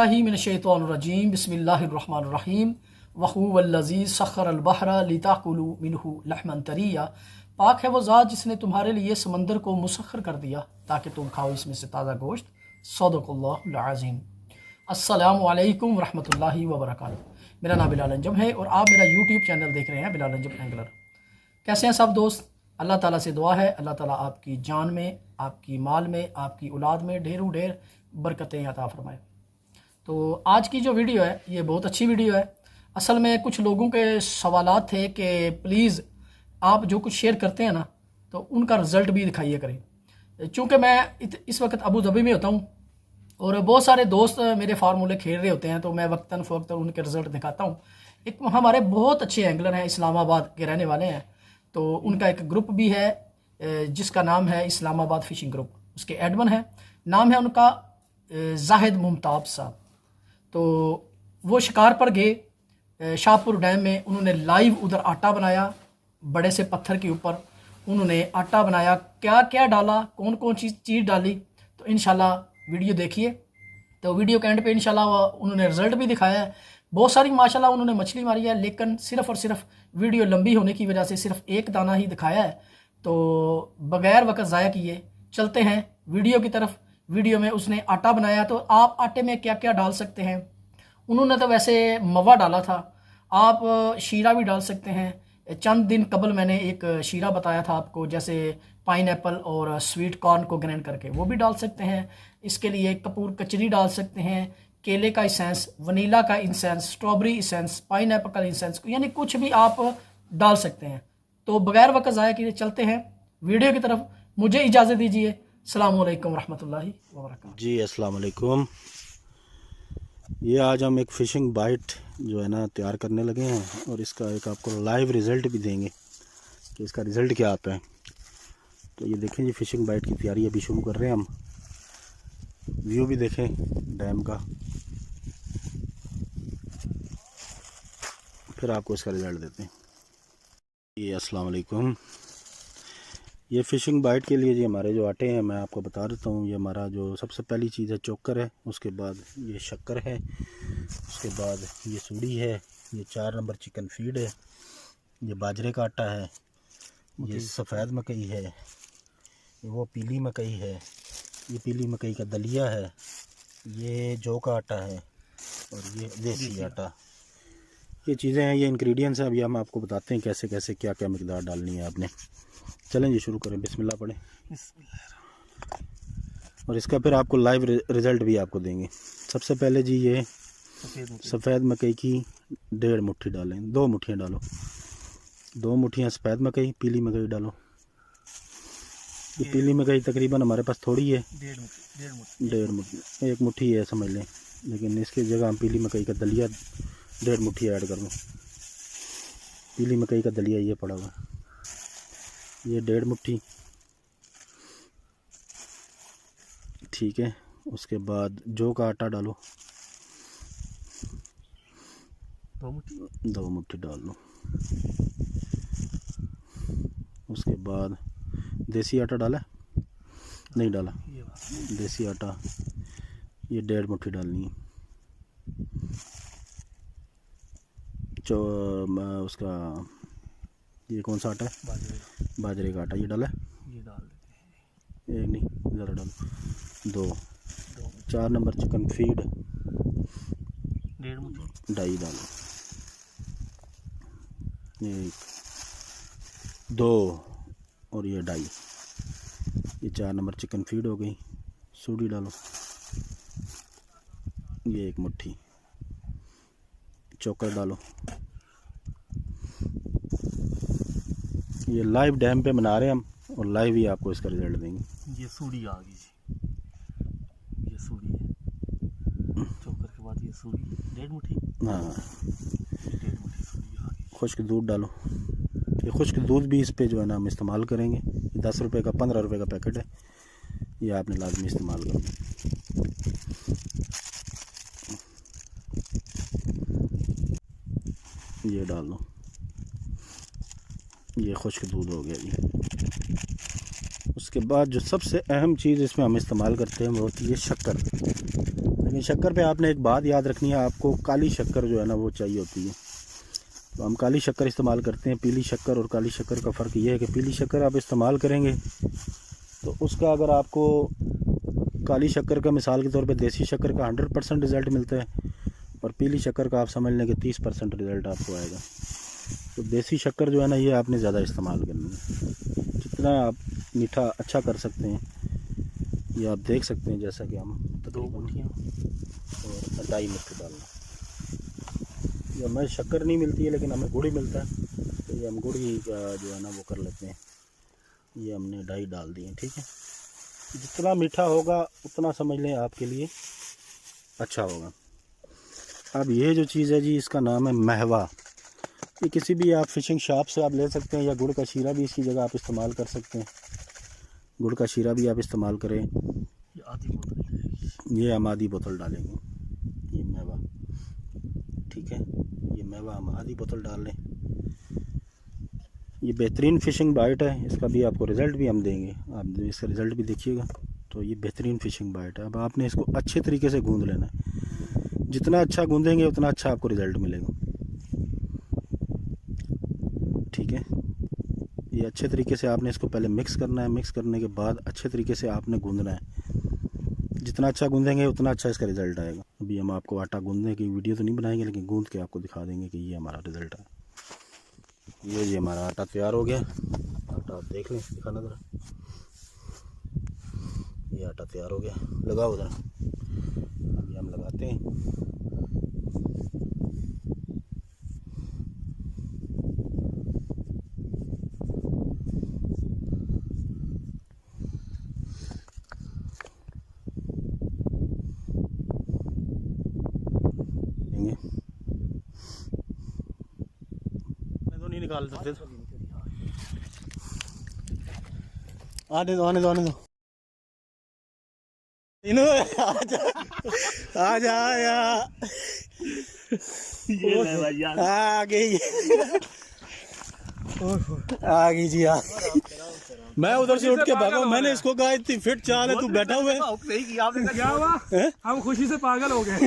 बिल्लाहि मिनश्शैतानिर्रजीम बिस्मिल्लाहिर्रहमानिर्रहीम वहुवल्लज़ी सख़्खरल बहरा लिताकुलू मिन्हु लहमन तरिया। पाक है वो ज़ात जिसने तुम्हारे लिए समंदर को मुसख्खर कर दिया ताकि तुम खाओ इसमें से ताज़ा गोश्त। सदक़ल्लाहुल अज़ीम। अस्सलामु अलैकुम रहमतुल्लाहि व बरकातुहू। मेरा नाम बिलाल अंजम है और आप मेरा यूट्यूब चैनल देख रहे हैं बिलाल अंजम एंगलर। कैसे हैं सब दोस्त? अल्लाह ताला से दुआ है अल्लाह ताला आपकी जान में, आपकी माल में, आपकी औलाद में ढेरों ढेर बरकतें अता फरमाए। तो आज की जो वीडियो है ये बहुत अच्छी वीडियो है। असल में कुछ लोगों के सवालात थे कि प्लीज़ आप जो कुछ शेयर करते हैं ना तो उनका रिज़ल्ट भी दिखाइए करें। चूँकि मैं इस वक्त अबू धाबी में होता हूँ और बहुत सारे दोस्त मेरे फार्मूले खेल रहे होते हैं तो मैं वक्तन फ़वक्तन उनके रिज़ल्ट दिखाता हूँ। एक हमारे बहुत अच्छे एंगलर हैं, इस्लामाबाद के रहने वाले हैं, तो उनका एक ग्रुप भी है जिसका नाम है इस्लामाबाद फ़िशिंग ग्रुप। उसके एडमिन है, नाम है उनका जाहिद मुमताब साहब। तो वो शिकार पर गए शाहपुर डैम में, उन्होंने लाइव उधर आटा बनाया, बड़े से पत्थर के ऊपर उन्होंने आटा बनाया। क्या क्या डाला, कौन कौन चीज़ डाली, तो इंशाल्लाह वीडियो देखिए। तो वीडियो के एंड पे इंशाल्लाह उन्होंने रिज़ल्ट भी दिखाया है। बहुत सारी माशाल्लाह उन्होंने मछली मारी है, लेकिन सिर्फ़ और सिर्फ वीडियो लंबी होने की वजह से सिर्फ एक दाना ही दिखाया है। तो बग़ैर वक्त ज़ाया किए चलते हैं वीडियो की तरफ। वीडियो में उसने आटा बनाया, तो आप आटे में क्या क्या डाल सकते हैं। उन्होंने तो वैसे मवा डाला था, आप शीरा भी डाल सकते हैं। चंद दिन कबल मैंने एक शीरा बताया था आपको, जैसे पाइनएप्पल और स्वीट कॉर्न को ग्राइंड करके वो भी डाल सकते हैं। इसके लिए कपूर कचरी डाल सकते हैं, केले का इसेंस, वनीला का इसेंस, स्ट्रॉबेरी इसेंस, पाइनएप्पल का इसेंस, यानी कुछ भी आप डाल सकते हैं। तो बगैर वक्त ज़ाया किए चलते हैं वीडियो की तरफ। मुझे इजाज़त दीजिए। अस्सलामु अलैकुम रहमतुल्लाहि व बरकातुहू। जी अस्सलाम वालेकुम। ये आज हम एक फ़िशिंग बाइट जो है ना तैयार करने लगे हैं और इसका एक आपको लाइव रिज़ल्ट भी देंगे कि इसका रिज़ल्ट क्या आता है। तो ये देखें जी, फ़िशिंग बाइट की तैयारी अभी शुरू कर रहे हैं हम। व्यू भी देखें डैम का, फिर आपको इसका रिज़ल्ट देते हैं। ये अस्सलाम वालेकुम। ये फ़िशिंग बाइट के लिए जी हमारे जो आटे हैं मैं आपको बता देता हूँ। ये हमारा जो सबसे पहली चीज़ है चोकर है, उसके बाद ये शक्कर है, उसके बाद ये सूड़ी है, ये 4 नंबर चिकन फीड है, ये बाजरे का आटा है, ये सफ़ेद मकई है, वो पीली मकई है, ये पीली मकई का दलिया है, ये जौ का आटा है और ये देसी आटा। ये चीज़ें हैं, ये इंग्रेडिएंट्स हैं। अभी हम आपको बताते हैं कैसे कैसे क्या क्या मकदार डालनी है आपने। चलें जी शुरू करें, बिस्मिल्लाह पढ़ें। और इसका फिर आपको लाइव रिज़ल्ट भी आपको देंगे। सबसे पहले जी ये सफ़ेद मकई की 1.5 मुट्ठी डालें, 2 मुट्ठियाँ डालो, 2 मुट्ठियाँ सफ़ेद मकई, पीली मकई डालो। ये पीली मकई तकरीबन हमारे पास थोड़ी है, 1.5 मुट्ठी, 1 मुट्ठी है समझ लें, लेकिन इसकी जगह हम पीली मकई का दलिया 1.5 मुट्ठी ऐड कर लो। पीली मकई का दलिया ये पड़ा हुआ, ये 1.5 मुट्ठी, ठीक है। उसके बाद जौ का आटा डालो, 2 मुट्ठी डाल लो। उसके बाद देसी आटा डाला, नहीं डाला, देसी आटा ये 1.5 मुट्ठी डालनी है। उसका ये कौन सा आटा है? बाजरे का आटा, ये डाला, ये डाल देते हैं, एक नहीं ज़्यादा डालो, 2। 4 नंबर चिकन फीड 1.5 मुट्ठी, 2.5 डालो, 1, 2 और ये 2.5। ये 4 नंबर चिकन फीड हो गई। सूडी डालो, ये 1 मुट्ठी। चोकर डालो। ये लाइव डैम पे बना रहे हैं हम और लाइव ही आपको इसका रिजल्ट देंगे। ये सूड़ी आ गई जी, ये सूड़ी है। चोकर के बाद ये सूड़ी 1.5 मुट्ठी, हाँ 1.5 मुट्ठी सूड़ी आ गई। खुश्क दूध डालो। ये खुश्क दूध भी इस पे जो है ना हम इस्तेमाल करेंगे। 10 रुपये का 15 रुपये का पैकेट है, ये आपने लाजमी इस्तेमाल करना। ये डाल लो, ये खुश्क दूध हो गया जी। उसके बाद जो सबसे अहम चीज़ इसमें हम इस्तेमाल करते हैं वो होती है शक्कर। लेकिन शक्कर पे आपने एक बात याद रखनी है, आपको काली शक्कर जो है ना वो चाहिए होती है। तो हम काली शक्कर इस्तेमाल करते हैं। पीली शक्कर और काली शक्कर का फ़र्क ये है कि पीली शक्कर आप इस्तेमाल करेंगे तो उसका अगर आपको काली शक्कर का मिसाल के तौर पे देसी शक्कर का 100% रिज़ल्ट मिलता है और पीली शक्कर का आप समझ लें कि 30% रिज़ल्ट आपको आएगा। तो देसी शक्कर जो है ना ये आपने ज़्यादा इस्तेमाल करनी है। जितना आप मीठा अच्छा कर सकते हैं ये आप देख सकते हैं, जैसा कि हम 2 मुट्ठियाँ और 2.5 मुट्ठी डालना। ये हमें शक्कर नहीं मिलती है लेकिन हमें गुड़ ही मिलता है, तो ये हम गुड़ ही जो है ना वो कर लेते हैं। ये हमने 2.5 डाल दिए, ठीक है। जितना मीठा होगा उतना समझ लें आपके लिए अच्छा होगा। अब ये जो चीज़ है जी इसका नाम है महवा। ये किसी भी आप फ़िशिंग शॉप से आप ले सकते हैं या गुड़ का शीरा भी इसकी जगह आप इस्तेमाल कर सकते हैं। गुड़ का शीरा भी आप इस्तेमाल करें। ये आधी बोतल, ये हम आधी बोतल डालेंगे, ये महवा, ठीक है। ये महवा हम आधी बोतल डाल लें। ये बेहतरीन फ़िशिंग बाइट है, इसका भी आपको रिज़ल्ट भी हम देंगे, आप इसका रिज़ल्ट भी देखिएगा। तो ये बेहतरीन फ़िशिंग बाइट है। अब आपने इसको अच्छे तरीके से गूंद लेना है। जितना अच्छा गूंदेंगे उतना अच्छा आपको रिज़ल्ट मिलेगा, ठीक है। ये अच्छे तरीके से आपने इसको पहले मिक्स करना है। मिक्स करने के बाद अच्छे तरीके से आपने गूंदना है। जितना अच्छा गूंदेंगे उतना अच्छा इसका रिज़ल्ट आएगा। अभी हम आपको आटा गूंदने की वीडियो तो नहीं बनाएंगे लेकिन गूंद के आपको दिखा देंगे कि ये हमारा रिज़ल्ट है। ये हमारा आटा तैयार हो गया। आटा आप देख लें, दिखाना ज़रा। ये आटा तैयार हो गया, लगाओ ज़रा। अभी हम लगाते हैं। नहीं निकाल सकते, आने दो आने दो आने दो। आजा आजा आजा, ये ले भाई यार, आ गई आ गई जी। मैं उधर से उठ के भागा, मैंने इसको कहा इतनी फिट चाल है, तू बैठा हुआ है। सही किया आपने, क्या हुआ, हम खुशी से पागल हो गए।